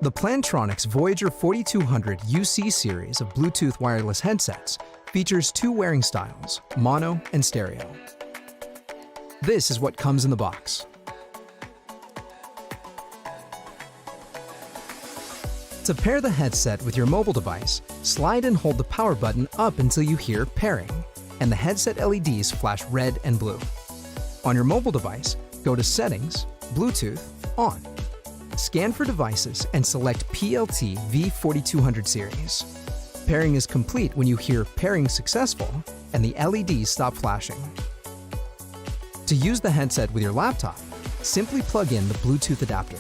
The Plantronics Voyager 4200 UC series of Bluetooth wireless headsets features two wearing styles, mono and stereo. This is what comes in the box. To pair the headset with your mobile device, slide and hold the power button up until you hear pairing, and the headset LEDs flash red and blue. On your mobile device, go to Settings, Bluetooth, On. Scan for devices and select PLT V4200 series. Pairing is complete when you hear pairing successful and the LEDs stop flashing. To use the headset with your laptop, simply plug in the Bluetooth adapter.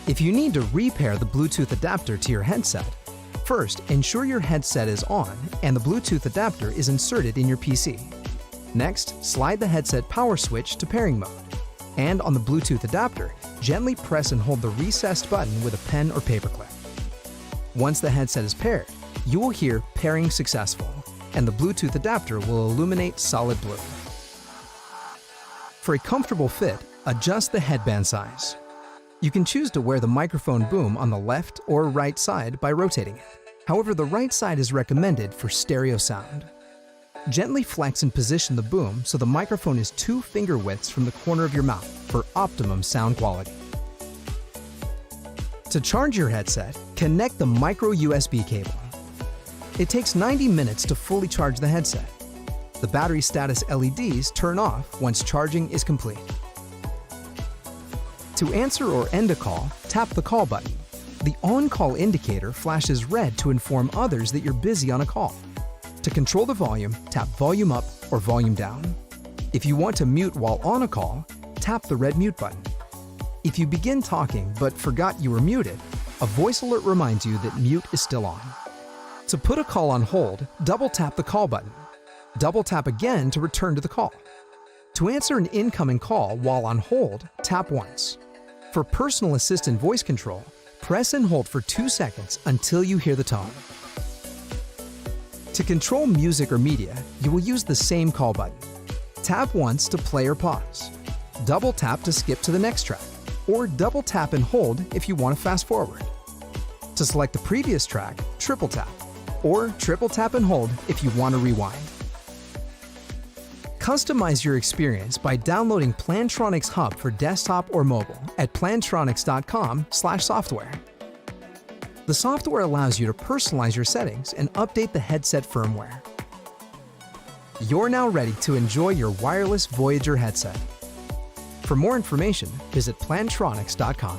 If you need to repair the Bluetooth adapter to your headset, first ensure your headset is on and the Bluetooth adapter is inserted in your PC. Next, slide the headset power switch to pairing mode. And on the Bluetooth adapter, gently press and hold the recessed button with a pen or paperclip. Once the headset is paired, you will hear pairing successful, and the Bluetooth adapter will illuminate solid blue. For a comfortable fit, adjust the headband size. You can choose to wear the microphone boom on the left or right side by rotating it. However, the right side is recommended for stereo sound. Gently flex and position the boom so the microphone is 2 finger widths from the corner of your mouth for optimum sound quality. To charge your headset, connect the micro USB cable. It takes 90 minutes to fully charge the headset. The battery status LEDs turn off once charging is complete. To answer or end a call, tap the call button. The on-call indicator flashes red to inform others that you're busy on a call. To control the volume, tap volume up or volume down. If you want to mute while on a call, tap the red mute button. If you begin talking but forgot you were muted, a voice alert reminds you that mute is still on. To put a call on hold, double tap the call button. Double tap again to return to the call. To answer an incoming call while on hold, tap once. For personal assistant voice control, press and hold for 2 seconds until you hear the tone. To control music or media, you will use the same call button. Tap once to play or pause. Double tap to skip to the next track, or double tap and hold if you want to fast forward. To select the previous track, triple tap, or triple tap and hold if you want to rewind. Customize your experience by downloading Plantronics Hub for desktop or mobile at plantronics.com/software. The software allows you to personalize your settings and update the headset firmware. You're now ready to enjoy your wireless Voyager headset. For more information, visit plantronics.com.